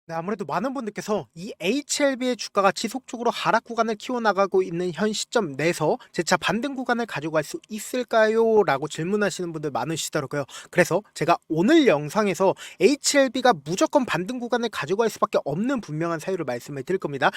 네, 아무래도 많은 분들께서 이 HLB의 주가가 지속적으로 하락 구간을 키워나가고 있는 현 시점 내에서 재차 반등 구간을 가져갈 수 있을까요? 라고 질문하시는 분들 많으시더라고요. 그래서 제가 오늘 영상에서 HLB가 무조건 반등 구간을 가져갈 수밖에 없는 분명한 사유를 말씀을 드릴 겁니다.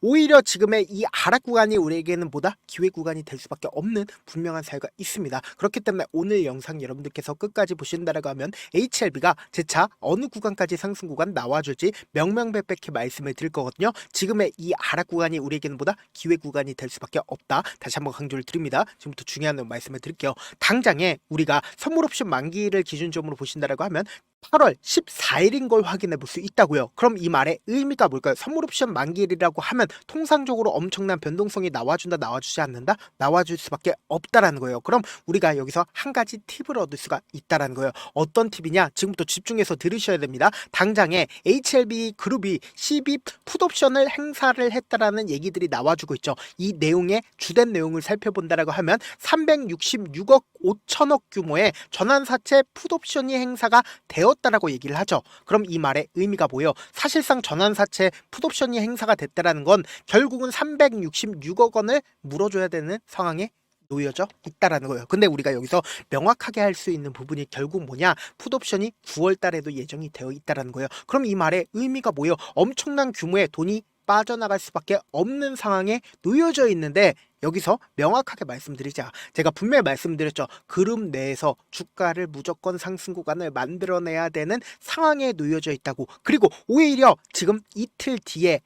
오히려 지금의 이 하락 구간이 우리에게는 보다 기회 구간이 될 수밖에 없는 분명한 사유가 있습니다. 그렇기 때문에 오늘 영상 여러분들께서 끝까지 보신다라고 하면 HLB가 재차 어느 구간까지 상승 구간 나와줄지 명명백백히 말씀을 드릴 거거든요. 지금의 이 하락 구간이 우리에게는 보다 기회 구간이 될 수밖에 없다. 다시 한번 강조를 드립니다. 지금부터 중요한 내용 말씀을 드릴게요. 당장에 우리가 선물 옵션 만기를 기준점으로 보신다라고 하면 8월 14일인 걸 확인해 볼 수 있다고요. 그럼 이 말의 의미가 뭘까요? 선물 옵션 만기일이라고 하면 통상적으로 엄청난 변동성이 나와준다, 나와주지 않는다? 나와줄 수밖에 없다라는 거예요. 그럼 우리가 여기서 한 가지 팁을 얻을 수가 있다라는 거예요. 어떤 팁이냐? 지금부터 집중해서 들으셔야 됩니다. 당장에 HLB 그룹이 12 풋옵션을 행사를 했다라는 얘기들이 나와주고 있죠. 이 내용의 주된 내용을 살펴본다라고 하면 366억 5천억 규모의 전환사채 풋옵션이 행사가 되었다라고 얘기를 하죠. 그럼 이 말의 의미가 뭐예요? 사실상 전환사채 풋옵션이 행사가 됐다라는 건 결국은 366억 원을 물어줘야 되는 상황에 놓여져 있다라는 거예요. 근데 우리가 여기서 명확하게 할 수 있는 부분이 결국 뭐냐? 풋옵션이 9월 달에도 예정이 되어 있다라는 거예요. 그럼 이 말의 의미가 뭐예요? 엄청난 규모의 돈이 빠져나갈 수밖에 없는 상황에 놓여져 있는데 여기서 명확하게 말씀드리자. 제가 분명히 말씀드렸죠. 그룹 내에서 주가를 무조건 상승 구간을 만들어내야 되는 상황에 놓여져 있다고. 그리고 오히려 지금 이틀 뒤에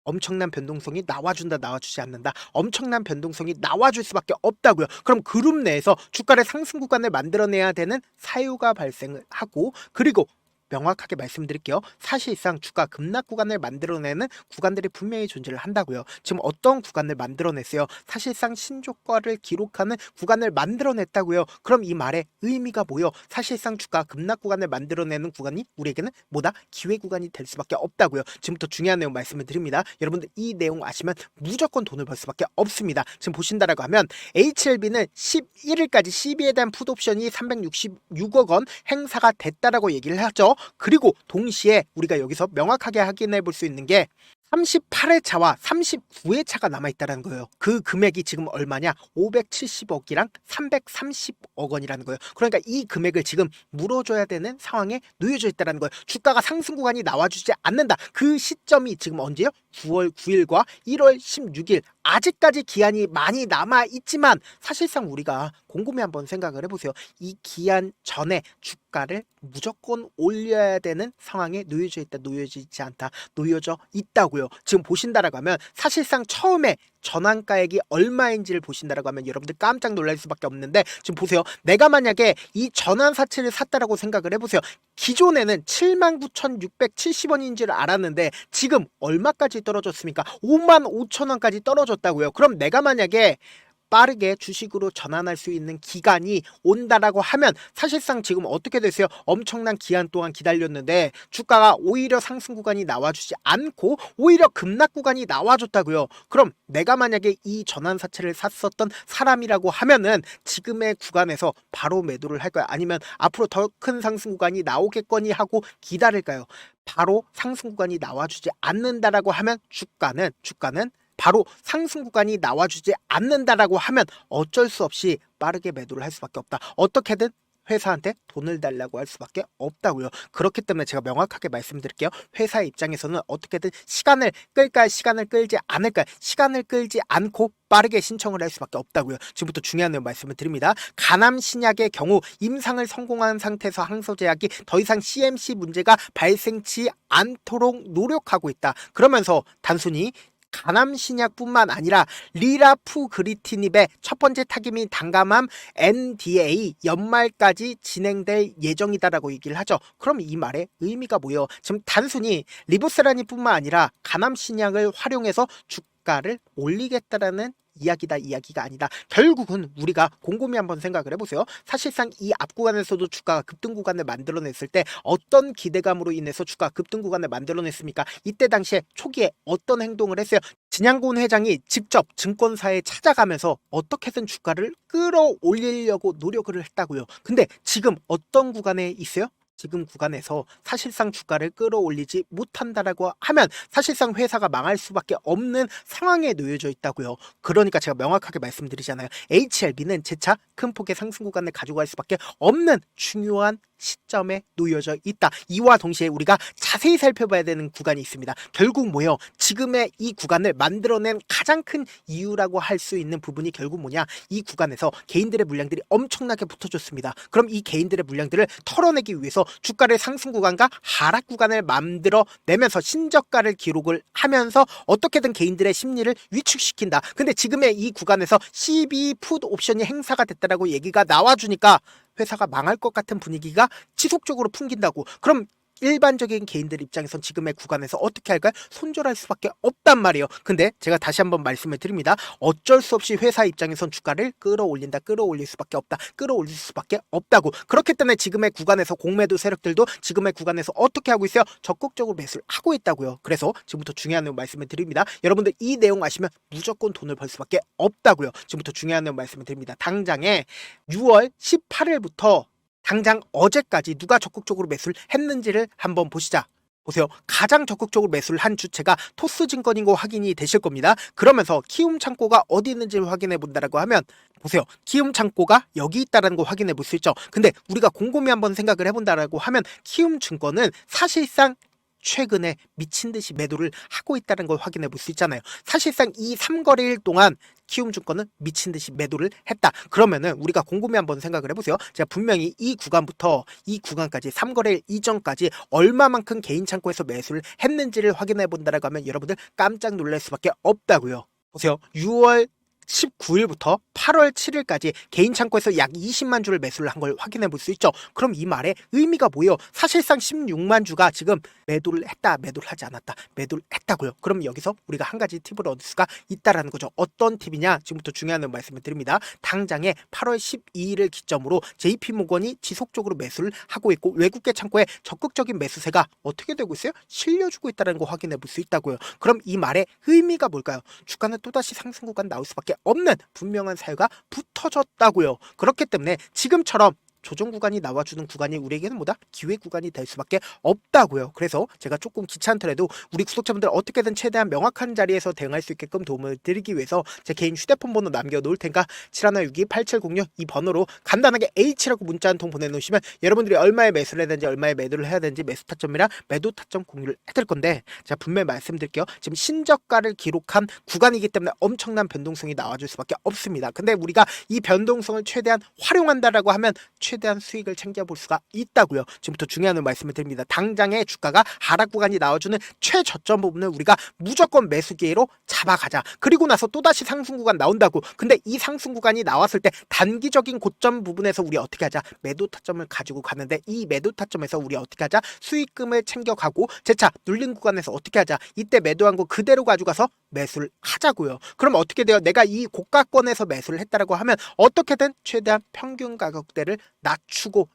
엄청난 변동성이 나와준다, 나와주지 않는다. 엄청난 변동성이 나와줄 수밖에 없다고요. 그럼 그룹 내에서 주가를 상승 구간을 만들어내야 되는 사유가 발생을 하고, 그리고 명확하게 말씀드릴게요. 사실상 주가 급락 구간을 만들어내는 구간들이 분명히 존재를 한다고요. 지금 어떤 구간을 만들어냈어요? 사실상 신고가를 기록하는 구간을 만들어냈다고요. 그럼 이 말의 의미가 뭐요? 사실상 주가 급락 구간을 만들어내는 구간이 우리에게는 뭐다? 기회 구간이 될 수밖에 없다고요. 지금부터 중요한 내용 말씀을 드립니다. 여러분들 이 내용 아시면 무조건 돈을 벌 수밖에 없습니다. 지금 보신다라고 하면 HLB는 11일까지 12에 대한 풋옵션이 366억 원 행사가 됐다라고 얘기를 하죠. 그리고 동시에 우리가 여기서 명확하게 확인해 볼 수 있는 게 38회차와 39회차가 남아있다는 거예요. 그 금액이 지금 얼마냐? 570억이랑 330억 원이라는 거예요. 그러니까 이 금액을 지금 물어줘야 되는 상황에 놓여져 있다는 거예요. 주가가 상승 구간이 나와주지 않는다. 그 시점이 지금 언제요? 9월 9일과 1월 16일. 아직까지 기한이 많이 남아있지만 사실상 우리가 곰곰이 한번 생각을 해보세요. 이 기한 전에 주가를 무조건 올려야 되는 상황에 놓여져 있다, 놓여져 있지 않다, 놓여져 있다고요. 지금 보신다라고 하면 사실상 처음에 전환가액이 얼마인지를 보신다라고 하면 여러분들 깜짝 놀랄 수밖에 없는데 지금 보세요. 내가 만약에 이 전환사채를 샀다라고 생각을 해보세요. 기존에는 79,670원인 줄 알았는데 지금 얼마까지 떨어졌습니까? 55,000원까지 떨어졌다고요. 그럼 내가 만약에 빠르게 주식으로 전환할 수 있는 기간이 온다라고 하면 사실상 지금 어떻게 됐어요? 엄청난 기한 동안 기다렸는데 주가가 오히려 상승 구간이 나와주지 않고 오히려 급락 구간이 나와줬다고요. 그럼 내가 만약에 이 전환사채를 샀었던 사람이라고 하면은 지금의 구간에서 바로 매도를 할까요? 아니면 앞으로 더 큰 상승 구간이 나오겠거니 하고 기다릴까요? 바로 상승 구간이 나와주지 않는다라고 하면 주가는 바로 상승 구간이 나와주지 않는다라고 하면 어쩔 수 없이 빠르게 매도를 할 수밖에 없다. 어떻게든 회사한테 돈을 달라고 할 수밖에 없다고요. 그렇기 때문에 제가 명확하게 말씀드릴게요. 회사 입장에서는 어떻게든 시간을 끌까, 시간을 끌지 않을까, 시간을 끌지 않고 빠르게 신청을 할 수밖에 없다고요. 지금부터 중요한 내용 말씀을 드립니다. 가남 신약의 경우 임상을 성공한 상태에서 항소 제약이 더 이상 CMC 문제가 발생치 않도록 노력하고 있다. 그러면서 단순히 가남 신약뿐만 아니라 리라푸그리티닙의 첫 번째 타깃인 단감함 NDA 연말까지 진행될 예정이다라고 얘기를 하죠. 그럼 이 말의 의미가 뭐예요? 지금 단순히 리보세라닌뿐만 아니라 가남 신약을 활용해서 주가를 올리겠다라는 이야기가 아니다. 결국은 우리가 곰곰이 한번 생각을 해보세요. 사실상 이 앞 구간에서도 주가가 급등 구간을 만들어냈을 때 어떤 기대감으로 인해서 주가 급등 구간을 만들어냈습니까? 이때 당시에 초기에 어떤 행동을 했어요? 진양곤 회장이 직접 증권사에 찾아가면서 어떻게든 주가를 끌어올리려고 노력을 했다고요. 근데 지금 어떤 구간에 있어요? 지금 구간에서 사실상 주가를 끌어올리지 못한다라고 하면 사실상 회사가 망할 수밖에 없는 상황에 놓여져 있다고요. 그러니까 제가 명확하게 말씀드리잖아요. HLB는 재차 큰 폭의 상승 구간을 가져갈 수밖에 없는 중요한 시점에 놓여져 있다. 이와 동시에 우리가 자세히 살펴봐야 되는 구간이 있습니다. 결국 뭐예요? 지금의 이 구간을 만들어낸 가장 큰 이유라고 할 수 있는 부분이 결국 뭐냐? 이 구간에서 개인들의 물량들이 엄청나게 붙어줬습니다. 그럼 이 개인들의 물량들을 털어내기 위해서 주가를 상승 구간과 하락 구간을 만들어 내면서 신저가를 기록을 하면서 어떻게든 개인들의 심리를 위축시킨다. 근데 지금의 이 구간에서 12풋 옵션이 행사가 됐다라고 얘기가 나와주니까 회사가 망할 것 같은 분위기가 지속적으로 풍긴다고. 그럼 일반적인 개인들 입장에선 지금의 구간에서 어떻게 할까요? 손절할 수밖에 없단 말이에요. 근데 제가 다시 한번 말씀을 드립니다. 어쩔 수 없이 회사 입장에선 주가를 끌어올린다, 끌어올릴 수밖에 없다, 끌어올릴 수밖에 없다고. 그렇기 때문에 지금의 구간에서 공매도 세력들도 지금의 구간에서 어떻게 하고 있어요? 적극적으로 매수를 하고 있다고요. 그래서 지금부터 중요한 내용 말씀을 드립니다. 여러분들 이 내용 아시면 무조건 돈을 벌 수밖에 없다고요. 지금부터 중요한 내용 말씀을 드립니다. 당장에 6월 18일부터 당장 어제까지 누가 적극적으로 매수를 했는지를 한번 보시자. 보세요. 가장 적극적으로 매수를 한 주체가 토스증권인 거 확인이 되실 겁니다. 그러면서 키움 창고가 어디 있는지를 확인해 본다라고 하면 보세요. 키움 창고가 여기 있다라는 거 확인해 볼 수 있죠. 근데 우리가 곰곰이 한번 생각을 해본다라고 하면 키움 증권은 사실상 최근에 미친 듯이 매도를 하고 있다는 걸 확인해 볼 수 있잖아요. 사실상 이 3거래일 동안 키움증권은 미친 듯이 매도를 했다. 그러면은 우리가 곰곰이 한번 생각을 해보세요. 제가 분명히 이 구간부터 이 구간까지 3거래일 이전까지 얼마만큼 개인 창고에서 매수를 했는지를 확인해 본다라고 하면 여러분들 깜짝 놀랄 수밖에 없다고요. 보세요. 6월 19일부터 8월 7일까지 개인 창고에서 약 20만 주를 매수를 한 걸 확인해 볼 수 있죠. 그럼 이 말의 의미가 뭐예요? 사실상 16만 주가 지금 매도를 했다, 매도를 하지 않았다, 매도를 했다고요. 그럼 여기서 우리가 한 가지 팁을 얻을 수가 있다라는 거죠. 어떤 팁이냐? 지금부터 중요한 말씀을 드립니다. 당장에 8월 12일을 기점으로 JP모건이 지속적으로 매수를 하고 있고 외국계 창고에 적극적인 매수세가 어떻게 되고 있어요? 실려주고 있다는 거 확인해 볼 수 있다고요. 그럼 이 말의 의미가 뭘까요? 주가는 또다시 상승 구간 나올 수밖에 없는 분명한 사유가 붙어졌다고요. 그렇기 때문에 지금처럼 조정 구간이 나와주는 구간이 우리에게는 뭐다? 기회 구간이 될 수밖에 없다고요. 그래서 제가 조금 귀찮더라도 우리 구독자분들 어떻게든 최대한 명확한 자리에서 대응할 수 있게끔 도움을 드리기 위해서 제 개인 휴대폰 번호 남겨놓을 테니까 7162-8706 이 번호로 간단하게 H라고 문자 한 통 보내놓으시면 여러분들이 얼마에 매수를 해야 되는지 얼마에 매도를 해야 되는지 매수 타점이랑 매도 타점 공유를 해드릴 건데 제가 분명히 말씀드릴게요. 지금 신저가를 기록한 구간이기 때문에 엄청난 변동성이 나와줄 수밖에 없습니다. 근데 우리가 이 변동성을 최대한 활용한다라고 하면 최대한 수익을 챙겨볼 수가 있다고요. 지금부터 중요한 말씀을 드립니다. 당장의 주가가 하락 구간이 나와주는 최저점 부분을 우리가 무조건 매수 기회로 잡아가자. 그리고 나서 또다시 상승 구간 나온다고. 근데 이 상승 구간이 나왔을 때 단기적인 고점 부분에서 우리 어떻게 하자? 매도 타점을 가지고 가는데 이 매도 타점에서 우리 어떻게 하자? 수익금을 챙겨가고 재차 눌린 구간에서 어떻게 하자? 이때 매도한 거 그대로 가져가서 매수를 하자고요. 그럼 어떻게 돼요? 내가 이 고가권에서 매수를 했다라고 하면 어떻게든 최대한 평균 가격대를 낮추고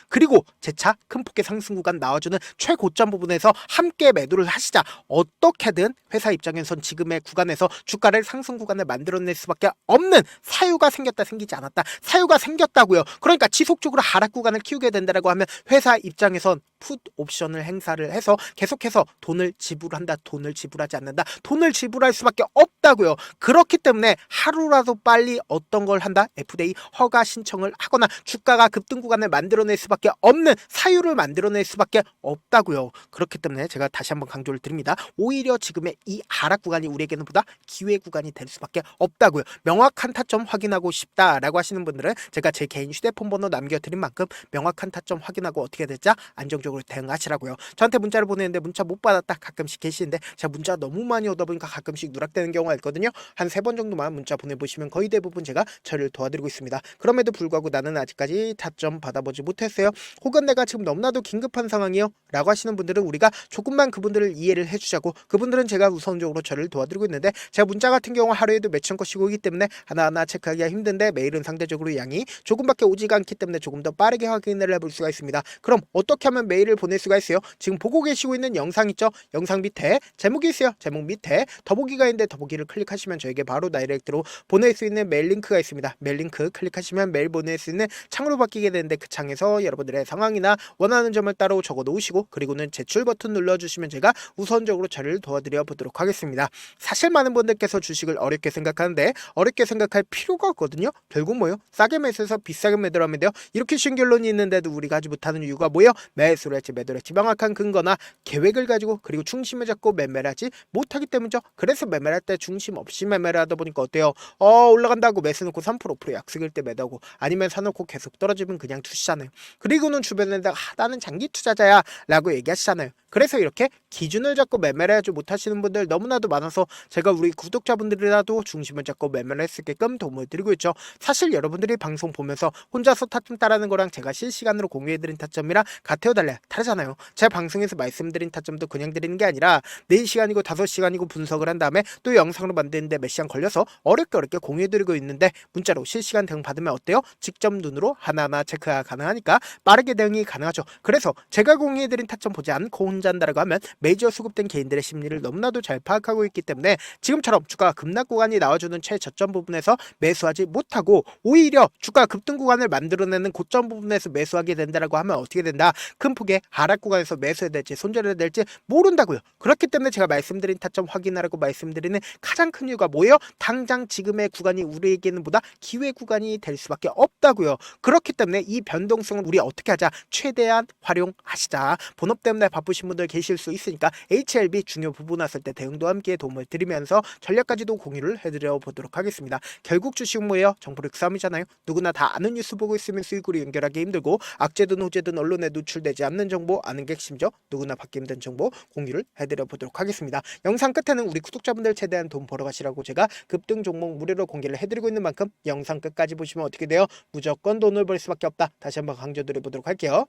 그리고 재차 큰 폭의 상승 구간 나와주는 최고점 부분에서 함께 매도를 하시자. 어떻게든 회사 입장에선 지금의 구간에서 주가를 상승 구간을 만들어낼 수밖에 없는 사유가 생겼다 생기지 않았다. 사유가 생겼다고요. 그러니까 지속적으로 하락 구간을 키우게 된다라고 하면 회사 입장에선 풋 옵션을 행사를 해서 계속해서 돈을 지불한다, 돈을 지불하지 않는다, 돈을 지불할 수밖에 없다고요. 그렇기 때문에 하루라도 빨리 어떤 걸 한다? FDA 허가 신청을 하거나 주가가 급등 구간을 만들어낼 수밖에 없는 사유를 만들어낼 수밖에 없다고요. 그렇기 때문에 제가 다시 한번 강조를 드립니다. 오히려 지금의 이 하락 구간이 우리에게는 보다 기회 구간이 될 수밖에 없다고요. 명확한 타점 확인하고 싶다라고 하시는 분들은 제가 제 개인 휴대폰 번호 남겨드린 만큼 명확한 타점 확인하고 어떻게 될지 안정적으로 대응하시라고요. 저한테 문자를 보내는데 문자 못 받았다 가끔씩 계시는데 제가 문자 너무 많이 오다 보니까 가끔씩 누락되는 경우가 있거든요. 한 3번 정도만 문자 보내보시면 거의 대부분 제가 저를 도와드리고 있습니다. 그럼에도 불구하고 나는 아직까지 타점 받아보지 못했어요. 혹은 내가 지금 너무나도 긴급한 상황이요 라고 하시는 분들은 우리가 조금만 그분들을 이해를 해주자고, 그분들은 제가 우선적으로 저를 도와드리고 있는데 제가 문자 같은 경우 하루에도 몇천 건씩 오기 때문에 하나하나 체크하기가 힘든데 메일은 상대적으로 양이 조금밖에 오지가 않기 때문에 조금 더 빠르게 확인을 해볼 수가 있습니다. 그럼 어떻게 하면 메일 메일을 보낼 수가 있어요. 지금 보고 계시고 있는 영상 있죠? 영상 밑에 제목이 있어요. 제목 밑에 더보기가 있는데 더보기를 클릭하시면 저에게 바로 다이렉트로 보낼 수 있는 메일 링크가 있습니다. 메일 링크 클릭하시면 메일 보낼 수 있는 창으로 바뀌게 되는데 그 창에서 여러분들의 상황이나 원하는 점을 따로 적어 놓으시고 그리고는 제출 버튼 눌러주시면 제가 우선적으로 처리를 도와드려 보도록 하겠습니다. 사실 많은 분들께서 주식을 어렵게 생각하는데 어렵게 생각할 필요가 없거든요. 결국 뭐요? 싸게 매수해서 비싸게 매도하면 돼요. 이렇게 쉬운 결론이 있는데도 우리가 하지 못하는 이유가 뭐예요? 매수를 할지 매도를 할지 명확한 근거나 계획을 가지고 그리고 중심을 잡고 매매를 하지 못하기 때문이죠. 그래서 매매를 할 때 중심 없이 매매를 하다 보니까 어때요? 올라간다고 매수 놓고 3% 5% 약속일 때 매도하고 아니면 사놓고 계속 떨어지면 그냥 투시잖아요. 그리고는 주변에다가 나는 장기 투자자야 라고 얘기하시잖아요. 그래서 이렇게 기준을 잡고 매매를 하지 못하시는 분들 너무나도 많아서 제가 우리 구독자분들이라도 중심을 잡고 매매를 할 수 있게끔 도움을 드리고 있죠. 사실 여러분들이 방송 보면서 혼자서 타점 따라하는 거랑 제가 실시간으로 공유해드린 타점이랑 같아요 달라요? 다르잖아요. 제 방송에서 말씀드린 타점도 그냥 드리는 게 아니라 4시간이고 5시간이고 분석을 한 다음에 또 영상으로 만드는데 몇 시간 걸려서 어렵게 공유해드리고 있는데 문자로 실시간 대응 받으면 어때요? 직접 눈으로 하나하나 체크가 가능하니까 빠르게 대응이 가능하죠. 그래서 제가 공유해드린 타점 보지 않고 혼자 한다라고 하면 메이저 수급된 개인들의 심리를 너무나도 잘 파악하고 있기 때문에 지금처럼 주가 급락 구간이 나와주는 최저점 부분에서 매수하지 못하고 오히려 주가 급등 구간을 만들어내는 고점 부분에서 매수하게 된다라고 하면 어떻게 된다? 큰 폭의 하락 구간에서 매수해야 될지 손절해야 될지 모른다고요. 그렇기 때문에 제가 말씀드린 타점 확인하라고 말씀드리는 가장 큰 이유가 뭐예요? 당장 지금의 구간이 우리에게는 보다 기회 구간이 될 수밖에 없다고요. 그렇기 때문에 이 변동성을 우리 어떻게 하자? 최대한 활용하시자. 본업 때문에 바쁘신 분들 계실 수 있으니까 HLB 중요 부분 왔을 때 대응도 함께 도움을 드리면서 전략까지도 공유를 해드려 보도록 하겠습니다. 결국 주식은 뭐예요? 정보력 싸움이잖아요. 누구나 다 아는 뉴스 보고 있으면 수익으로 연결하기 힘들고 악재든 호재든 언론에 노출되지 않는 정보 아는 게 핵심이죠. 누구나 받기 힘든 정보 공유를 해드려 보도록 하겠습니다. 영상 끝에는 우리 구독자분들 최대한 돈 벌어 가시라고 제가 급등 종목 무료로 공개를 해드리고 있는 만큼 영상 끝까지 보시면 어떻게 돼요? 무조건 돈을 벌 수밖에 없다. 다시 한번 강조드려 보도록 할게요.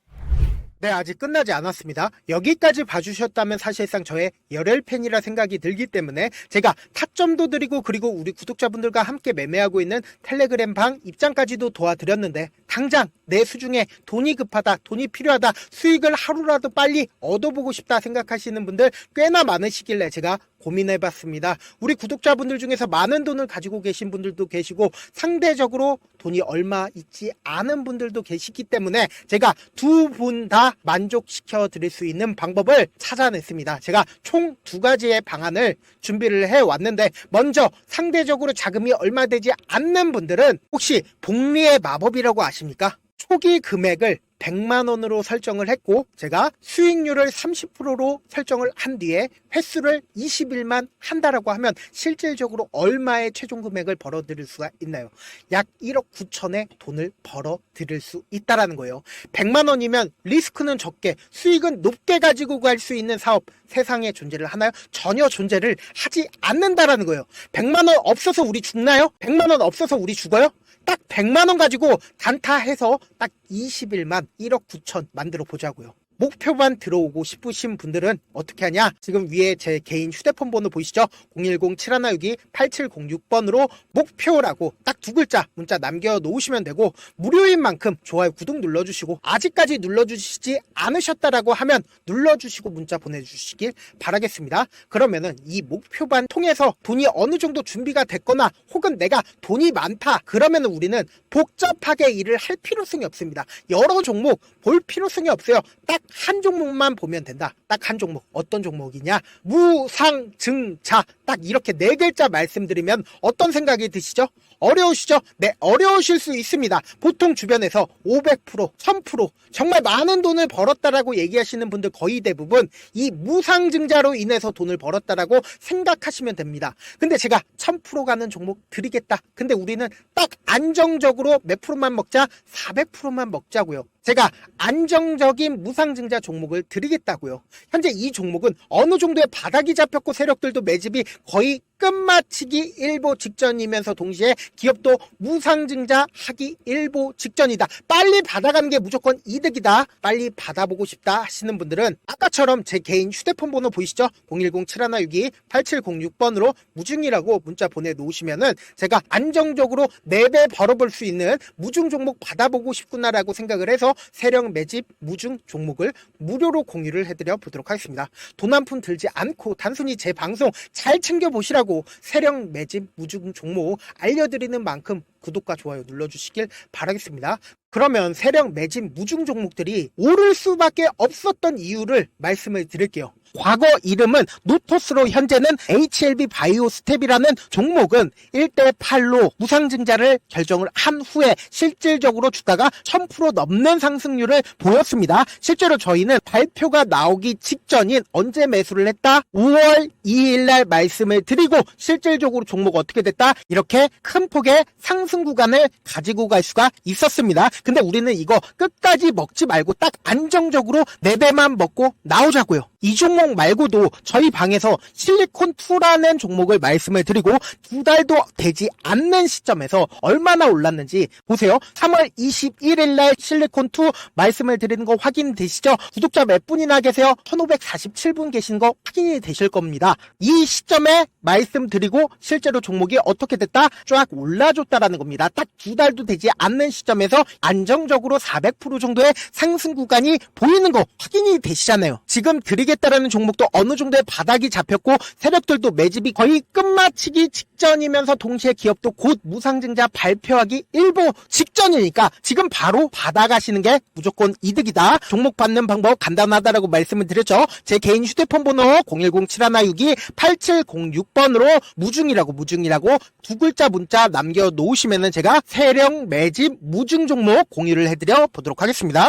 네, 아직 끝나지 않았습니다. 여기까지 봐주셨다면 사실상 저의 열혈팬이라 생각이 들기 때문에 제가 타점도 드리고 그리고 우리 구독자분들과 함께 매매하고 있는 텔레그램 방 입장까지도 도와드렸는데 당장 내 수중에 돈이 급하다, 돈이 필요하다, 수익을 하루라도 빨리 얻어보고 싶다 생각하시는 분들 꽤나 많으시길래 제가 고민해봤습니다. 우리 구독자분들 중에서 많은 돈을 가지고 계신 분들도 계시고 상대적으로 돈이 얼마 있지 않은 분들도 계시기 때문에 제가 두 분 다 만족시켜 드릴 수 있는 방법을 찾아냈습니다. 제가 총 2가지의 방안을 준비를 해왔는데 먼저 상대적으로 자금이 얼마 되지 않는 분들은 혹시 복리의 마법이라고 아십니까? 초기 금액을 100만원으로 설정을 했고 제가 수익률을 30%로 설정을 한 뒤에 횟수를 20일만 한다라고 하면 실질적으로 얼마의 최종 금액을 벌어 드릴 수가 있나요? 약 1억 9천의 돈을 벌어 드릴 수 있다라는 거예요. 100만원이면 리스크는 적게 수익은 높게 가지고 갈 수 있는 사업 세상에 존재를 하나요? 전혀 존재를 하지 않는다라는 거예요. 100만원 없어서 우리 죽나요? 100만원 없어서 우리 죽어요? 딱 100만원 가지고 단타해서 딱 20일만 1억 9천 만들어 보자고요. 목표만 들어오고 싶으신 분들은 어떻게 하냐? 지금 위에 제 개인 휴대폰 번호 보이시죠? 010-7162-8706번으로 목표라고 딱 2글자 문자 남겨놓으시면 되고 무료인 만큼 좋아요 구독 눌러주시고 아직까지 눌러주시지 않으셨다라고 하면 눌러주시고 문자 보내주시길 바라겠습니다. 그러면은 이 목표반 통해서 돈이 어느 정도 준비가 됐거나 혹은 내가 돈이 많다 그러면은 우리는 복잡하게 일을 할 필요성이 없습니다. 여러 종목 볼 필요성이 없어요. 딱 한 종목만 보면 된다. 딱 한 종목. 어떤 종목이냐? 무상증자. 딱 이렇게 4글자 말씀드리면 어떤 생각이 드시죠? 어려우시죠? 네, 어려우실 수 있습니다. 보통 주변에서 500%, 1000% 정말 많은 돈을 벌었다라고 얘기하시는 분들 거의 대부분 이 무상증자로 인해서 돈을 벌었다라고 생각하시면 됩니다. 근데 제가 1000% 가는 종목 드리겠다. 근데 우리는 딱 안정적으로 몇 프로만 먹자? 400%만 먹자고요. 제가 안정적인 무상증자 종목을 드리겠다고요. 현재 이 종목은 어느 정도의 바닥이 잡혔고 세력들도 매집이 거의 끝마치기 일보 직전이면서 동시에 기업도 무상증자 하기 일보 직전이다. 빨리 받아가는 게 무조건 이득이다. 빨리 받아보고 싶다 하시는 분들은 아까처럼 제 개인 휴대폰 번호 보이시죠? 010-7162-8706번으로 무중이라고 문자 보내놓으시면은 제가 안정적으로 4배 벌어볼 수 있는 무중 종목 받아보고 싶구나라고 생각을 해서 세력 매집 무중 종목을 무료로 공유를 해드려 보도록 하겠습니다. 돈 한 푼 들지 않고 단순히 제 방송 잘 챙겨보시라고 세력 매집 무중 종목 알려드리는 만큼 구독과 좋아요 눌러주시길 바라겠습니다. 그러면 세력 매집 무중 종목들이 오를 수밖에 없었던 이유를 말씀을 드릴게요. 과거 이름은 노토스로 현재는 HLB 바이오스텝이라는 종목은 1대8로 무상증자를 결정을 한 후에 실질적으로 주가가 1000% 넘는 상승률을 보였습니다. 실제로 저희는 발표가 나오기 직전인 언제 매수를 했다? 5월 2일 날 말씀을 드리고 실질적으로 종목 어떻게 됐다? 이렇게 큰 폭의 상승 구간을 가지고 갈 수가 있었습니다. 근데 우리는 이거 끝까지 먹지 말고 딱 안정적으로 4배만 먹고 나오자고요. 이 종목 말고도 저희 방에서 실리콘2라는 종목을 말씀을 드리고 2달도 되지 않는 시점에서 얼마나 올랐는지 보세요. 3월 21일 날 실리콘2 말씀을 드리는 거 확인되시죠? 구독자 몇 분이나 계세요? 1547분 계신 거 확인이 되실 겁니다. 이 시점에 말씀드리고 실제로 종목이 어떻게 됐다? 쫙 올라줬다라는 겁니다. 딱 2달도 되지 않는 시점에서 안정적으로 400% 정도의 상승 구간이 보이는 거 확인이 되시잖아요. 지금 드리겠다라는 종목도 어느 정도의 바닥이 잡혔고 세력들도 매집이 거의 끝마치기 직전이면서 동시에 기업도 곧 무상증자 발표하기 일보 직전이니까 지금 바로 받아가시는 게 무조건 이득이다. 종목 받는 방법 간단하다라고 말씀을 드렸죠. 제 개인 휴대폰 번호 010-7162-8706번으로 무중이라고 두 글자 문자 남겨놓으시면은 제가 세력 매집 무중 종목 공유를 해드려 보도록 하겠습니다.